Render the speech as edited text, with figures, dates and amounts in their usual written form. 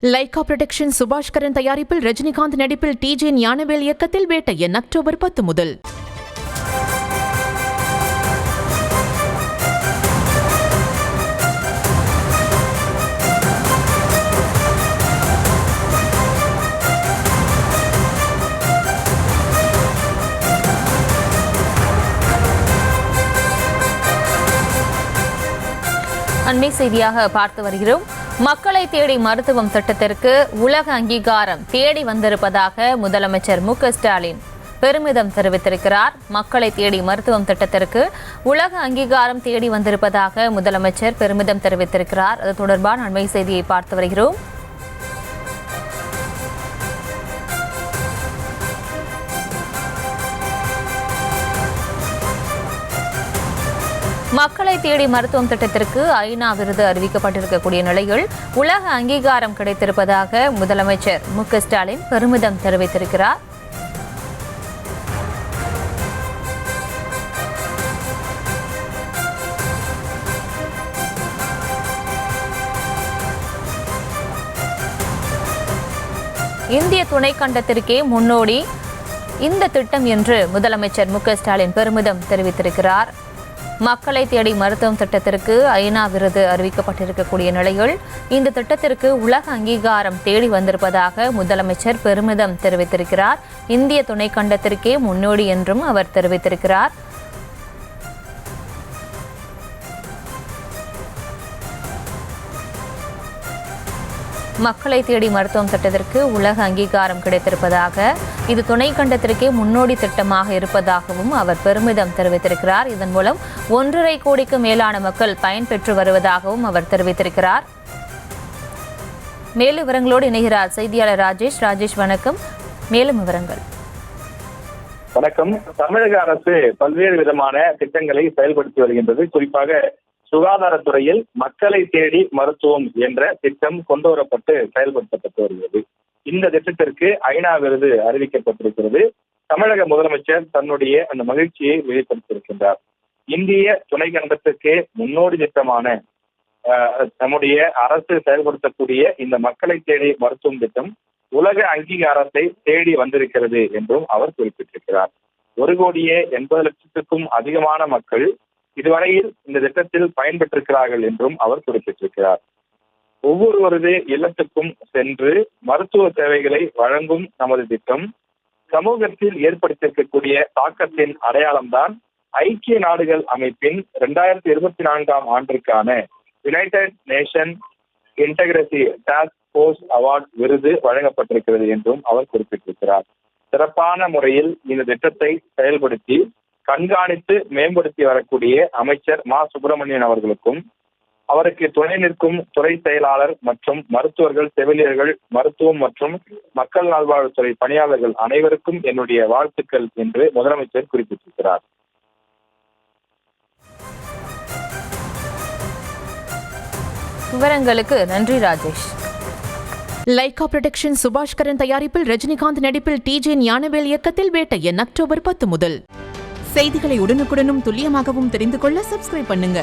Lyca production Subaskaran தயாரிப்பில் ரஜினிகாந்த் நடிப்பில் DJ Gnanavel இயக்கத்தில் வேட்டையன் அக்டோபர் 10 முதல். அண்மை செய்தியாக பார்த்து வருகிறோம். மக்களை தேடி மருத்துவம் திட்டத்திற்கு உலக அங்கீகாரம் தேடி வந்திருப்பதாக முதலமைச்சர் மு.க.ஸ்டாலின் பெருமிதம் தெரிவித்திருக்கிறார். மக்களை தேடி மருத்துவம் திட்டத்திற்கு உலக அங்கீகாரம் தேடி வந்திருப்பதாக முதலமைச்சர் பெருமிதம் தெரிவித்திருக்கிறார். அது தொடர்பான அண்மை செய்தியை பார்த்து வருகிறோம். மக்களை தேடி மருத்துவம் திட்டத்திற்கு ஐநா விருது அறிவிக்கப்பட்டிருக்கக்கூடிய நிலையில் உலக அங்கீகாரம் கிடைத்திருப்பதாக முதலமைச்சர் மு.க.ஸ்டாலின் பெருமிதம் தெரிவித்திருக்கிறார். இந்திய துணைக்கண்டத்திற்கே முன்னோடி இந்த திட்டம் என்று முதலமைச்சர் மு.க.ஸ்டாலின் பெருமிதம் தெரிவித்திருக்கிறார். மக்களை தேடி மருத்துவம் திட்டத்திற்கு ஐநா விருது அறிவிக்கப்பட்டிருக்கக்கூடிய நிலையில் இந்த திட்டத்திற்கு உலக அங்கீகாரம் தேடி வந்திருப்பதாக முதலமைச்சர் பெருமிதம் தெரிவித்திருக்கிறார். இந்திய துணைக்கண்டத்திற்கே முன்னோடி என்றும் அவர் தெரிவித்திருக்கிறார். மக்களை தேடி மருத்துவம் திட்டத்திற்கு உலக அங்கீகாரம் கிடைத்திருப்பதாக, இது துணைக்கண்டத்திற்கே முன்னோடி திட்டமாக இருப்பதாகவும் அவர் பெருமிதம் தெரிவித்திருக்கிறார். இதன் மூலம் 1.5 கோடிக்கு மேலான மக்கள் பயன்பெற்று வருவதாகவும் அவர் தெரிவித்திருக்கிறார். மேலும் விவரங்களோடு இணைகிறார் செய்தியாளர் ராஜேஷ். ராஜேஷ், வணக்கம். மேலும் விவரங்கள். வணக்கம். தமிழக அரசு பல்வேறு விதமான திட்டங்களை செயல்படுத்தி வருகின்றது. குறிப்பாக சுகாதாரத்துறையில் மக்களை தேடி மருத்துவம் என்ற திட்டம் கொண்டுவரப்பட்டு செயல்படுத்தப்பட்டு வருகிறது. இந்த திட்டத்திற்கு ஐநா விருது அறிவிக்கப்பட்டிருக்கிறது. தமிழக முதலமைச்சர் தன்னுடைய அந்த மகிழ்ச்சியை வெளிப்படுத்தியிருக்கின்றார். இந்திய துணைக்கண்டத்திற்கே முன்னோடி திட்டமான நம்முடைய அரசு செயல்படுத்தக்கூடிய இந்த மக்களை தேடி மருத்துவம் திட்டம் உலக அங்கீகாரத்தை தேடி வந்திருக்கிறது என்றும் அவர் குறிப்பிட்டிருக்கிறார். 1,80,00,000 அதிகமான மக்கள் இதுவரையில் இந்த திட்டத்தில் பயன்பெற்றிருக்கிறார்கள் என்றும் அவர் குறிப்பிட்டிருக்கிறார். ஒவ்வொருவரது இல்லத்துக்கும் சென்று மருத்துவ சேவைகளை வழங்கும் நமது திட்டம் சமூகத்தில் ஏற்படுத்தியிருக்கக்கூடிய தாக்கத்தின் அடையாளம்தான் ஐக்கிய நாடுகள் அமைப்பின் 2024 ஆண்டிற்கான United nation integrity task force award விருது வழங்கப்பட்டிருக்கிறது என்றும் அவர் குறிப்பிட்டிருக்கிறார். சிறப்பான முறையில் இந்த திட்டத்தை செயல்படுத்தி கண்காணித்து மேம்படுத்தி வரக்கூடிய அமைச்சர் மா. சுப்பிரமணியன் அவர்களுக்கும் அவருக்கு துணை நிற்கும் துறை செயலாளர் மற்றும் மருத்துவர்கள், செவிலியர்கள், மருத்துவம் மற்றும் மக்கள் நல்வாழ்வுத்துறை பணியாளர்கள் அனைவருக்கும் என்னுடைய வாழ்த்துக்கள் என்று முதலமைச்சர் குறிப்பிட்டிருக்கிறார். விவரங்களுக்கு நன்றி ராஜேஷ். லைகா புரொடக்ஷன் சுபாஷ்கரன் தயாரிப்பில் ரஜினிகாந்த் நடிப்பில் டிஜே ஞானவேல் இயக்கத்தில் வேட்டையன் அக்டோபர் 10 முதல். செய்திகளை உடனுக்குடனும் துல்லியமாகவும் தெரிந்து கொள்ள சப்ஸ்கிரைப் பண்ணுங்க.